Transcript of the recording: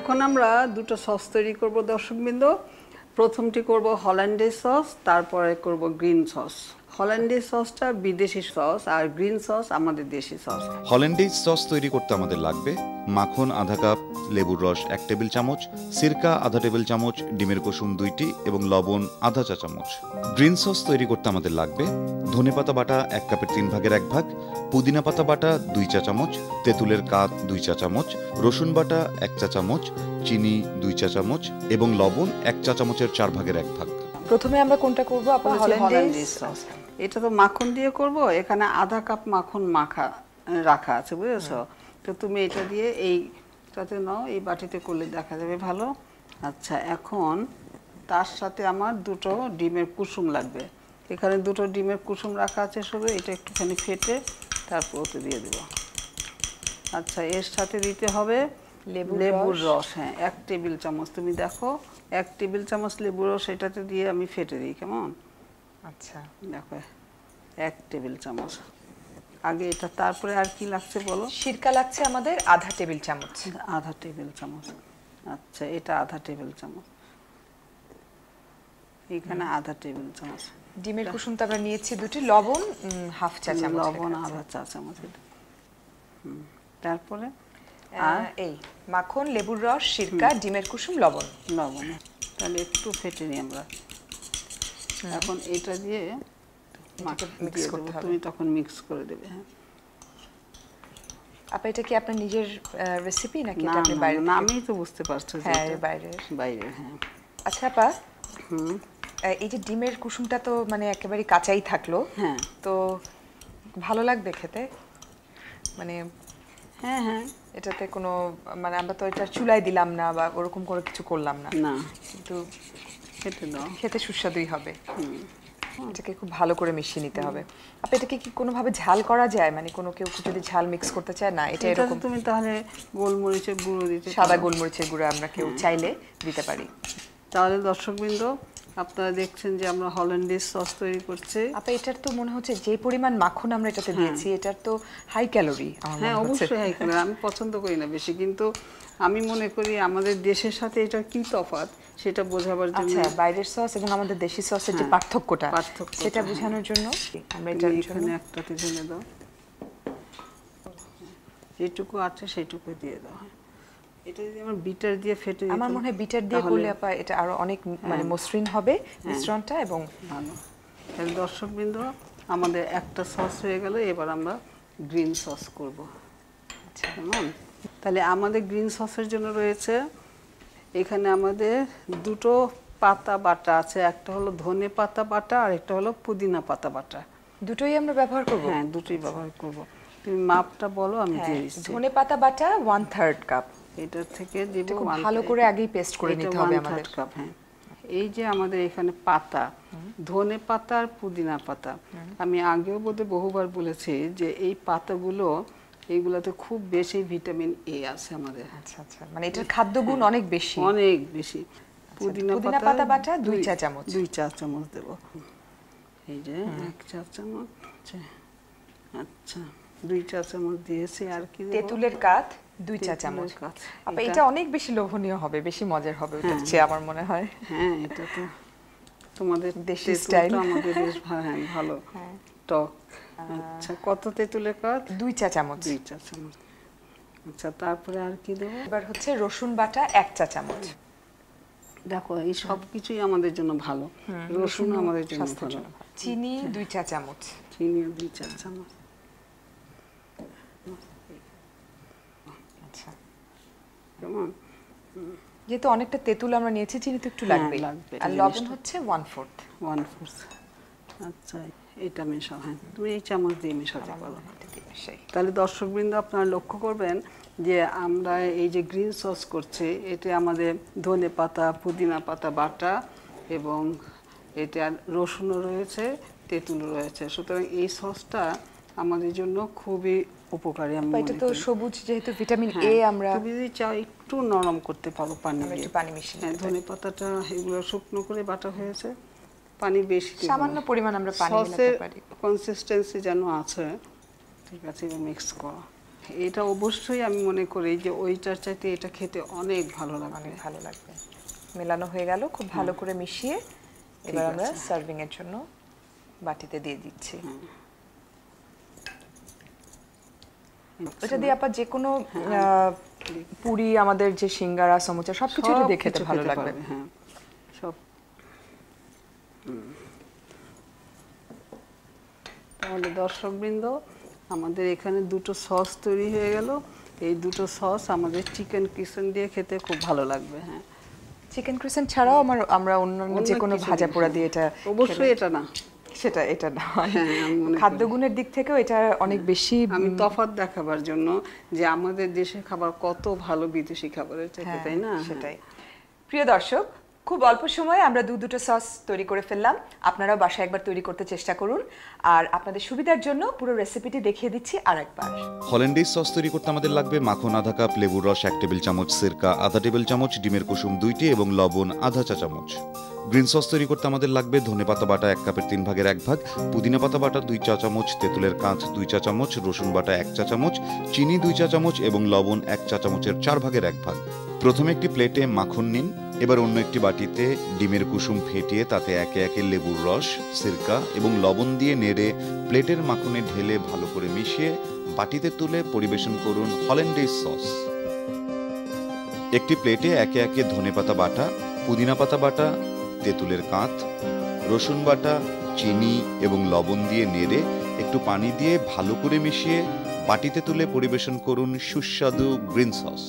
এখন আমরা দুটো সস তৈরি করব দর্শকবৃন্দ। প্রথমটি করব হল্যান্ডেজ সস, তারপরে করব গ্রিন সস। হল্যান্ডেজ সসটা বিদেশি সস আর গ্রিন সস আমাদের দেশি সস। হল্যান্ডেজ সস তৈরি করতে আমাদের লাগবে মাখন আধা কাপ, লেবুর রস 1 টেবিল চামচ, সিরকা আধা টেবিল চামচ, ডিমের কুসুম 2টি এবং লবণ আধা চা চামচ। গ্রিন সস তৈরি করতে আমাদের লাগবে ধনেপাতা বাটা 1 কাপের 3 ভাগের 1 ভাগ, পুদিনা পাতা বাটা 2 চা চামচ, তেঁতুলের কাত 2 চা চামচ, রসুন বাটা 1 চা চামচ, চিনি 2 চা চামচ এবং লবণ 1 চা চামচের 4 ভাগের 1 ভাগ। প্রথমে আমরা কোনটা করব? আপা হল্যান্ডেজ সস। এটা তো মাখন দিয়ে করব, এখানে আধা কাপ মাখন রাখা আছে, বুঝেছো? তো তুমি এটা দিয়ে এইটাতে নাও, এই বাটিতে করলে দেখা যাবে ভালো। আচ্ছা, এখন তার সাথে আমার দুটো ডিমের কুসুম লাগবে। এখানে দুটো ডিমের কুসুম রাখা আছে, শুধু এটা একটুখানি ফেটে তারপর ওতে দিয়ে দেব। আচ্ছা, এর সাথে দিতে হবে লেবুর রস। হ্যাঁ, 1 টেবিল চামচ। তুমি দেখো 1 টেবিল চামচ লেবুর রস এটাতে দিয়ে আমি ফেটে দিই, কেমন? আচ্ছা, দেখো 1 টেবিল চামচ। আগে এটা, তারপরে আর কি লাগছে বলো? সিরকা লাগছে আমাদের আধা টেবিল চামচ। আধা টেবিল চামচ। আচ্ছা, এটা আধা টেবিল চামচ, এখানে আধা টেবিল চামচ। ডিমের কুসুমটা আমরা নিয়েছি 2টি, লবণ হাফ চা চামচ, লবণ আধা চা চামচ। তারপরে এই মাখন, লেবুর রস, সিরকা, ডিমের কুসুম, লবণ। তাহলে একটু ফেটে নিই আমরা। এখন এটা দিয়ে মিক্স করতে হবে, তুমি তখন মিক্স করে দেবে। হ্যাঁ আপা, এটা কি আপনার নিজের রেসিপি নাকি এটা আপনি বাইরে? না, আমি তো বুঝতে পারছি। হ্যাঁ, বাইরে। হ্যাঁ। আচ্ছা আপা, এই যে ডিমের কুসুমটা তো মানে একেবারে কাঁচাই থাকলো, হ্যাঁ, তো ভালো লাগবে খেতে? মানে হ্যাঁ হ্যাঁ, এটাতে কোনো মানে আমরা তো এটা চুলায় দিলাম না বা ওরকম করে কিছু করলাম না, কিন্তু খেতে সুস্বাদুই হবে। এটাকে খুব ভালো করে মিশিয়ে নিতে হবে। আপনি এটাকে কি কোনোভাবে ঝাল করা যায়? মানে কোনো কেউ যদি ঝাল মিক্স করতে চায় না, এটা এরকম তুমি তাহলে গোলমরিচের গুঁড়ো দিতে, সাদা গোলমরিচের গুঁড়ো আমরা কেউ চাইলে দিতে পারি। তাহলে দর্শকবৃন্দ, আপনারা দেখছেন যে আমরা হল্যান্ডেজ সস তৈরি করছি। আপা, এটার তো মনে হচ্ছে যে পরিমাণ মাখন আমরা এটাতে দিয়েছি, এটার তো হাই ক্যালোরি। হ্যাঁ, অবশ্যই হাই ক্যালোরি। আমি পছন্দ করি না বেশি, কিন্তু আমি মনে করি আমাদের দেশের সাথে এটা কি তফাৎ সেটা বোঝাবার জন্য। আচ্ছা, বাইরের সস এবং আমাদের দেশি সসের যে পার্থক্যটা সেটা বোঝানোর জন্য আমরা এটার এখানে একটাতে ঢেলে দাও, যেটুকু আছে সেটুকু দিয়ে দাও। এটা যদি আমরা বিটার দিয়ে ফেটে, আমার মনে হয় বিটার দিয়ে করলে আপা এটা আরো অনেক মানে মসৃণ হবে মিশ্রণটা এবং ভালো। তাহলে দর্শকবৃন্দ, আমাদের একটা সস হয়ে গেল, এবার আমরা গ্রিন সস করব। আচ্ছা, কেমন? তাহলে আমাদের গ্রিন সসের জন্য রয়েছে এখানে আমাদের দুটো পাতা বাটা আছে, একটা হলো ধনে পাতা বাটা আর একটা হলো পুদিনা পাতা বাটা। দুটোই আমরা ব্যবহার করব? হ্যাঁ, দুটোই ব্যবহার করব। তুমি মাপটা বলো, আমি দিয়ে দিচ্ছি। ধনে পাতা বাটা 1/3 কাপ। এটার থেকে দিব ভালো করে আগেই পেস্ট করে নিতে হবে আমাদের। হ্যাঁ, এই যে আমাদের এখানে পাতা, ধনে পাতা আর পুদিনা পাতা, আমি আগেও বোধহয় বহুবার বলেছি যে এই পাতাগুলো, এইগুলাতে খুব বেশি ভিটামিন এ আছে আমাদের। আচ্ছা আচ্ছা, মানে এটার খাদ্যগুণ অনেক বেশি। পুদিনা পাতা বাটা 2 চা চামচ। 2 চা চামচ দেব। এই যে 1 চা চামচ। আচ্ছা, 2 চা চামচ দিয়েছি। আর কি দেব? তেঁতুলের কাত 2 চা চামচ। আপা, এটা অনেক বেশি লোভনীয় হবে, বেশি মজার হবে ওটার চেয়ে আমার মনে হয়। হ্যাঁ, এটা তো তোমাদের দেশি স্টাইল, আমাদের বেশ ভালো টক। আচ্ছা, কত তেঁতুলের কাত? 2 চা চামচ। 2 চা চামচ। আচ্ছা, তারপরে আর কি দেব? এবার হচ্ছে রসুন বাটা 1 চা চামচ। দেখো, এই সব কিছুই আমাদের জন্য ভালো, রসুন আমাদের জন্য ভালো। চিনি 2 চা চামচ। চিনি 2 চা চামচ। আচ্ছা, কেমন? যেহেতু অনেকটা তেঁতুল আমরা নিয়েছি, চিনি তো একটু লাগবে। আর লবণ হচ্ছে 1/4। আচ্ছা, এটা মেশাও। হ্যাঁ, তুমি এই চামচ দিয়ে মেশাতে পারো। তাহলে দর্শকবৃন্দ, আপনারা লক্ষ্য করবেন যে আমরা এই যে গ্রিন সস করছি, এতে আমাদের ধনে পাতা, পুদিনা পাতা বাটা এবং এটা রসুনও রয়েছে, তেঁতুলও রয়েছে। সুতরাং এই সসটা আমাদের জন্য খুবই উপকারী। এটা তো সবুজ, যেহেতু ভিটামিন এ, আমরা তুমি যদি চাও একটু নরম করতে পারো পানি দিয়ে, একটু পানি মিশিয়ে। হ্যাঁ, ধনে পাতাটা এগুলো শুকনো করে বাটা হয়েছে, পানি বেশি দেব না, সামান্য পরিমাণ আমরা পানি দিতে পারি। কনসিস্টেন্সি যেন আছে। ঠিক আছে, এবার মিক্স করো। এটা অবশ্যই আমি মনে করি যে ওইটার চাইতে এটা খেতে অনেক ভালো লাগবে। অনেক ভালো লাগবে। মেলানো হয়ে গেল, খুব ভালো করে মিশিয়ে এবার আমরা সার্ভিং এর জন্য বাটিতে দিয়ে দিচ্ছি। এটা দিয়ে আপা যে কোনো পুরি, আমাদের যে সিঙ্গারা, সমুচা সবকিছু দিয়ে খেতে ভালো লাগবে। হ্যাঁ, সব। তাহলে দর্শকবৃন্দ, আমাদের এখানে দুটো সস তৈরি হয়ে গেল। এই দুটো সস আমাদের চিকেন ক্রিসেন্ট দিয়ে খেতে খুব ভালো লাগবে। হ্যাঁ, চিকেন ক্রিসেন্ট ছাড়াও আমরা অন্যান্য যে কোনো ভাজা পোড়া দিয়ে এটা অবশ্যই এটা না, এটা না, খাদ্যগুণের দিক থেকেও এটা অনেক বেশি। আমি তফাৎ দেখাবার জন্য যে আমাদের দেশের খাবার কত ভালো বিদেশি খাবারের চাইতে, তাই না? সেটাই। প্রিয় দর্শক, খুব অল্প সময়ে আমরা দুটো সস তৈরি করে ফেললাম। আপনারাও বাসায় একবার তৈরি করতে চেষ্টা করুন। আর আপনাদের সুবিধার জন্য পুরো রেসিপিটি দেখিয়ে দিচ্ছি আরেকবার। হল্যান্ডেজ সস তৈরি করতে আমাদের লাগবে মাখন আধা কাপ, লেবুর রস 1 টেবিল চামচ, সিরকা আধা টেবিল চামচ, ডিমের কুসুম 2টি এবং লবণ আধা চা চামচ। গ্রিন সস তৈরি করতে আমাদের লাগবে ধনেপাতা বাটা 1 কাপের 3 ভাগের 1 ভাগ, পুদিনা পাতা বাটা 2 চা চামচ, তেঁতুলের কাঁচ 2 চা চামচ, রসুন বাটা 1 চা চামচ, চিনি 2 চা চামচ এবং লবণ 1 চা চামচের 4 ভাগের 1 ভাগ। প্রথমে একটি প্লেটে মাখন নিন। এবার অন্য একটি বাটিতে ডিমের কুসুম ফেটিয়ে তাতে একে একে লেবুর রস, সিরকা এবং লবণ দিয়ে নেড়ে প্লেটের মাখনে ঢেলে ভালো করে মিশিয়ে বাটিতে তুলে পরিবেশন করুন হল্যান্ডেজ সস। একটি প্লেটে একে একে ধনেপাতা বাটা, পুদিনা পাতা বাটা, তেঁতুলের কাঁচ, রসুন বাটা, চিনি এবং লবণ দিয়ে নেড়ে একটু পানি দিয়ে ভালো করে মিশিয়ে বাটিতে তুলে পরিবেশন করুন সুস্বাদু গ্রিন সস।